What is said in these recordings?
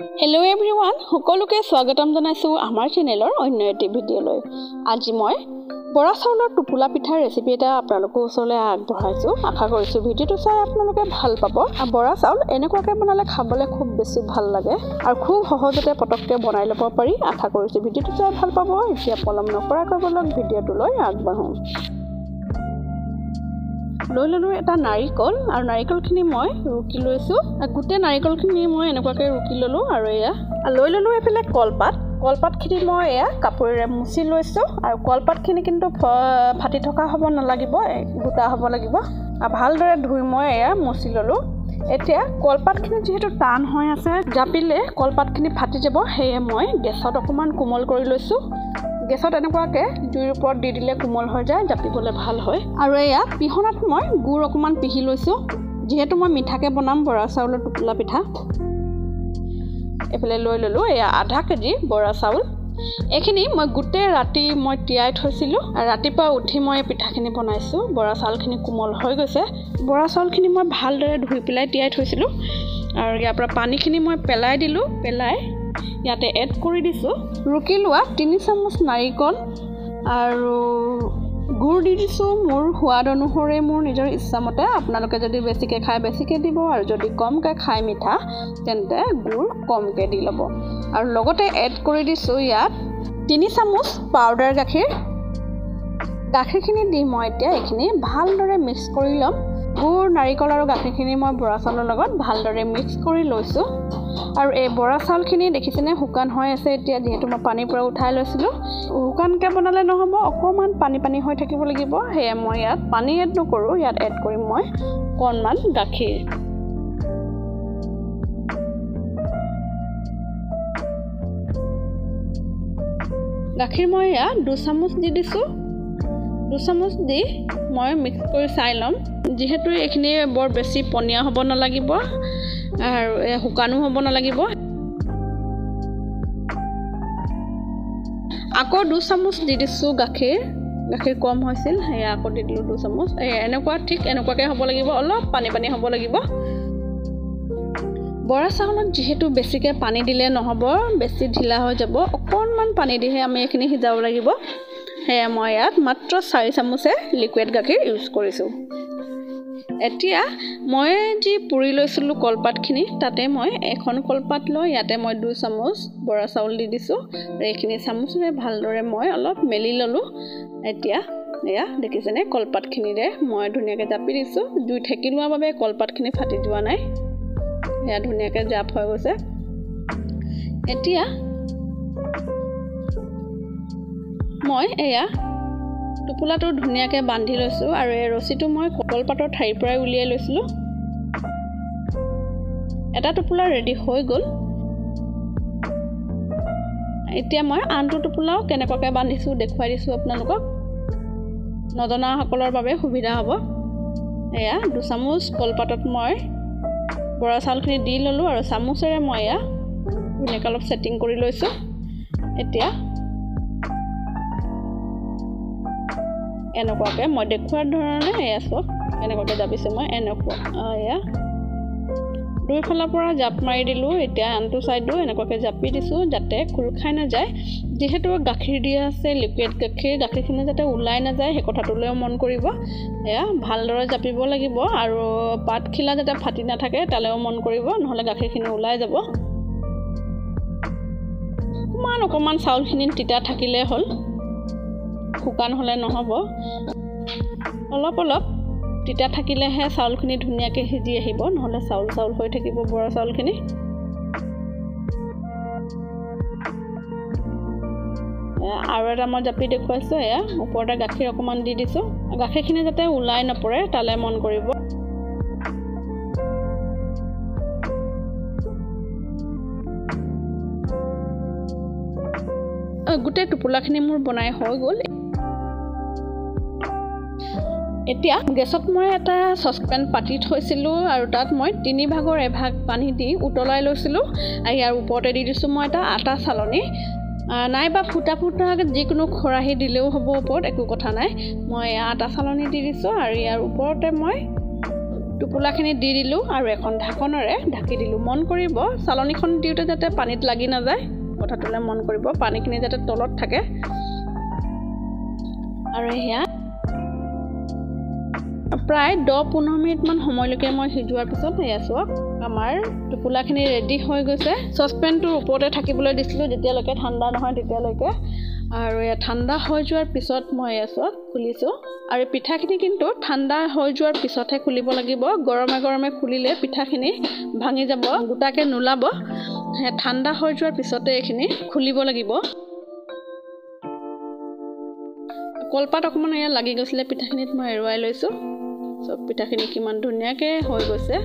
Hello everyone, সকলোকে স্বাগতম জনাইছো আমাৰ চেনেলৰ অন্য এটি ভিডিঅ'লৈ। আজি মই বৰা চাউলৰ টোপোলা পিঠাৰ ৰেচিপি এটা আপোনালোকৰ ওচৰলৈ আগবঢ়াইছো। আশা কৰিছো ভিডিঅ'টো চাই আপোনালোকে ভাল পাব। বৰা চাউল এনেকুৱাকৈ বনালে খাবলৈ খুব বেছি ভাল লাগে আৰু খুব সহজতে পটককৈ বনাই ল'ব পাৰি। আশা কৰিছো ভিডিঅ'টো চাই ভাল পাব। এতিয়া পলম নকৰাকৈ বলক ভিডিঅ'টোলৈ আগবাঢ়ো। লৈ ললো এটা নাৰিকল আৰু নাৰিকলখিনি মই ৰুকি লৈছো। গোটেই নাৰিকলখিনি মই এনেকুৱাকৈ ৰুকি ললো আৰু এয়া লৈ ললো এফালে কলপাতখিনি মই এয়া কাপোৰেৰে মুচি লৈছো আৰু কলপাতখিনি কিন্তু ফাটি থকা হ'ব নালাগিব, গোটা হ'ব লাগিব। ভালদৰে ধুই মই এয়া মুচি ললো। এতিয়া কলপাতখিনি যিহেতু টান হৈ আছে, জাপিলে কলপাতখিনি ফাটি যাব, সেয়ে মই গেছত অকণমান কোমল কৰি লৈছো। গেছত এনেকুৱাকৈ জুইৰ ওপৰত দি দিলে কোমল হৈ যায়, জাপিবলৈ ভাল হয়। আৰু এয়া পিহনাত মই গুড় অকণমান পিহি লৈছোঁ, যিহেতু মই মিঠাকৈ বনাম বৰা চাউলৰ টোপোলা পিঠা। এইফালে লৈ ল'লোঁ এয়া আধা কেজি বৰা চাউল। এইখিনি মই গোটেই ৰাতি মই তিয়াই থৈছিলোঁ আৰু ৰাতিপুৱা উঠি মই পিঠাখিনি বনাইছোঁ। বৰা চাউলখিনি কোমল হৈ গৈছে। বৰা চাউলখিনি মই ভালদৰে ধুই পেলাই তিয়াই থৈছিলোঁ আৰু ইয়াৰ পৰা পানীখিনি মই পেলাই দিলোঁ। পেলাই ইয়াতে এড কৰি দিছোঁ ৰুকি লোৱা 3 চামুচ নাৰিকল আৰু গুড় দি দিছোঁ মোৰ সোৱাদ অনুসৰি, মোৰ নিজৰ ইচ্ছামতে। আপোনালোকে যদি বেছিকৈ খায় বেছিকৈ দিব আৰু যদি কমকৈ খায় মিঠা তেন্তে গুড় কমকৈ দি ল'ব। আৰু লগতে এড কৰি দিছোঁ ইয়াত 3 চামুচ পাউডাৰ গাখীৰ। গাখীৰখিনি দি মই এতিয়া এইখিনি ভালদৰে মিক্স কৰি ল'ম। গুড়, নাৰিকল আৰু গাখীৰখিনি মই বৰা চাউলৰ লগত ভালদৰে মিক্স কৰি লৈছোঁ। আৰু এই বৰা চাউলখিনি দেখিছেনে শুকান হৈ আছে এতিয়া, যিহেতু মই পানীৰ পৰা উঠাই লৈছিলোঁ। শুকানকৈ বনালে নহ'ব, অকণমান পানী হৈ থাকিব লাগিব। সেয়ে মই ইয়াত পানী এড নকৰোঁ, ইয়াত এড কৰিম মই অকণমান গাখীৰ। গাখীৰ মই ইয়াত 2 চামুচ দি দিছোঁ। 2 চামুচ দি মই মিক্স কৰি চাই ল'ম। যিহেতু এইখিনি বৰ বেছি পনীয়া হ'ব নালাগিব আৰু শুকানো হ'ব নালাগিব। আকৌ 2 চামুচ দি দিছোঁ গাখীৰ কম হৈছিল, সেয়া আকৌ দি দিলোঁ 2 চামুচ। এনেকুৱাকৈ হ'ব লাগিব, অলপ পানী হ'ব লাগিব। বৰা চাউলত যিহেতু বেছিকৈ পানী দিলে নহ'ব, বেছি ঢিলা হৈ যাব, অকণমান পানী দিহে আমি এইখিনি সিজাব লাগিব। সেয়া মই ইয়াত মাত্ৰ 4 চামুচে লিকুইড গাখীৰ ইউজ কৰিছোঁ। এতিয়া মই যি পুৰি লৈছিলোঁ কলপাতখিনি, তাতে মই এখন কলপাত লৈ ইয়াতে মই 2 চামুচ বৰা চাউল দি দিছোঁ আৰু এইখিনি চামুচেৰে ভালদৰে মই অলপ মেলি ল'লোঁ। এতিয়া এয়া দেখিছেনে কলপাতখিনিৰে মই ধুনীয়াকৈ জাপি দিছোঁ। জুই ঠেকি লোৱাৰ বাবে কলপাতখিনি ফাটি যোৱা নাই, এয়া ধুনীয়াকৈ জাপ হৈ গৈছে। এতিয়া মই এয়া টোপোলাটো ধুনীয়াকৈ বান্ধি লৈছোঁ আৰু এই ৰছীটো মই কলপাতৰ ঠাৰিৰ পৰাই উলিয়াই লৈছিলোঁ। এটা টোপোলা ৰেডি হৈ গ'ল। এতিয়া মই আনটো টোপোলাও কেনেকুৱাকৈ বান্ধিছোঁ দেখুৱাই দিছোঁ আপোনালোকক, নজনাসকলৰ বাবে সুবিধা হ'ব। এয়া 2 চামুচ কলপাতত মই বৰা চাউলখিনি দি ল'লোঁ আৰু চামুচেৰে মই এয়া ধুনীয়াকৈ অলপ ছেটিং কৰি লৈছোঁ। এতিয়া এনেকুৱাকৈ মই দেখুওৱাৰ ধৰণে এয়া চব এনেকুৱাকৈ জাপিছোঁ মই। এয়া দুইফালৰ পৰা জাপ মাৰি দিলোঁ। এতিয়া আনটো ছাইডো এনেকুৱাকৈ জাপি দিছোঁ যাতে খোল খাই নাযায়। যিহেতু গাখীৰ দিয়া আছে, লিকুইড গাখীৰখিনি যাতে ওলাই নাযায় সেই কথাটোলৈও মন কৰিব। এয়া ভালদৰে জাপিব লাগিব আৰু পাতখিলা যাতে ফাটি নাথাকে তালৈও মন কৰিব, নহ'লে গাখীৰখিনি ওলাই যাব। অকণমান চাউলখিনি তিতা থাকিলে হ'ল, শুকান হ'লে নহ'ব। অলপ তিতা থাকিলেহে চাউলখিনি ধুনীয়াকৈ সিজি আহিব, নহ'লে চাউল হৈ থাকিব বৰা চাউলখিনি। আৰু এটা মই জাপি দেখুৱাইছোঁ। এয়া ওপৰতে গাখীৰ অকণমান দি দিছোঁ, গাখীৰখিনি যাতে ওলাই নপৰে তালৈ মন কৰিব। গোটেই টোপোলাখিনি মোৰ বনাই হৈ গ'ল। এতিয়া গেছত মই এটা চচপেন পাতি থৈছিলোঁ আৰু তাত মই 3 ভাগৰ 1 ভাগ পানী দি উতলাই লৈছিলোঁ আৰু ইয়াৰ ওপৰতে দি দিছোঁ মই এটা আটা চালনী, নাইবা ফুটা যিকোনো খৰাহী দিলেও হ'ব, ওপৰত একো কথা নাই। মই আটা চালনী দি দিছোঁ আৰু ইয়াৰ ওপৰতে মই টোপোলাখিনি দি দিলোঁ আৰু এখন ঢাকনেৰে ঢাকি দিলোঁ। মন কৰিব চালনীখন দিওঁতে যাতে পানীত লাগি নাযায়, কথাটোলৈ মন কৰিব, পানীখিনি যাতে তলত থাকে। আৰু সেয়া প্ৰায় 10-15 মিনিটমান সময়লৈকে মই সিজোৱাৰ পিছত এয়া চাওক আমাৰ টোপোলাখিনি ৰেডি হৈ গৈছে। চচপেনটোৰ ওপৰতে থাকিবলৈ দিছিলোঁ যেতিয়ালৈকে ঠাণ্ডা নহয় তেতিয়ালৈকে। আৰু এয়া ঠাণ্ডা হৈ যোৱাৰ পিছত মই এয়া চাওক খুলিছোঁ। আৰু পিঠাখিনি কিন্তু ঠাণ্ডা হৈ যোৱাৰ পিছতহে খুলিব লাগিব। গৰমে গৰমে খুলিলে পিঠাখিনি ভাঙি যাব, গোটাকৈ নোলাব। ঠাণ্ডা হৈ যোৱাৰ পিছতে এইখিনি খুলিব লাগিব। কলপাত অকণমান এয়া লাগি গৈছিলে পিঠাখিনিত, মই এৰুৱাই লৈছোঁ। চব পিঠাখিনি কিমান ধুনীয়াকৈ হৈ গৈছে।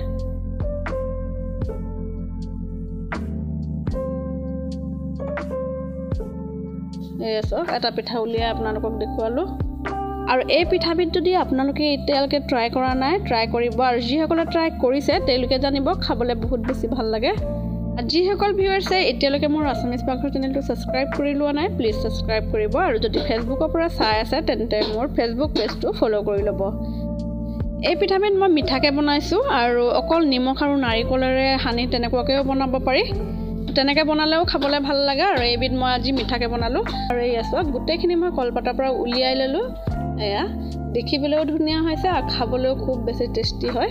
এয়া চাওক এটা পিঠা উলিয়াই আপোনালোকক দেখুৱালোঁ। আৰু এই পিঠাবিধ যদি আপোনালোকে এতিয়ালৈকে ট্ৰাই কৰা নাই, ট্ৰাই কৰিব। আৰু যিসকলে ট্ৰাই কৰিছে তেওঁলোকে জানিব খাবলৈ বহুত বেছি ভাল লাগে। যিসকল ভিউৱাৰ্ছে এতিয়ালৈকে মোৰ আছামিজ পাকঘৰ চেনেলটো ছাবস্ক্ৰাইব কৰি লোৱা নাই, প্লিজ ছাবস্ক্ৰাইব কৰিব। আৰু যদি ফেচবুকৰ পৰা চাই আছে তেন্তে মোৰ ফেচবুক পেজটো ফ'ল' কৰি ল'ব। এই পিঠাবিধ মই মিঠাকৈ বনাইছোঁ আৰু অকল নিমখ আৰু নাৰিকলেৰে সানি তেনেকুৱাকৈও বনাব পাৰি। তেনেকৈ বনালেও খাবলৈ ভাল লাগে। আৰু এইবিধ মই আজি মিঠাকৈ বনালোঁ। আৰু এয়া চাওক গোটেইখিনি মই কলপাতৰ পৰা উলিয়াই ল'লোঁ। এয়া দেখিবলৈও ধুনীয়া হৈছে আৰু খাবলৈও খুব বেছি টেষ্টি হয়।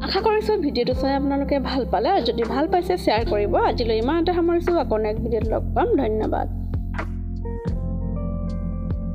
আশা কৰিছোঁ ভিডিঅ'টো চাই আপোনালোকে ভাল পালে। আৰু যদি ভাল পাইছে শ্বেয়াৰ কৰিব। আজিলৈ ইমানতে সামৰিছোঁ, আকৌ নেক্সট ভিডিঅ'ত লগ পাম। ধন্যবাদ।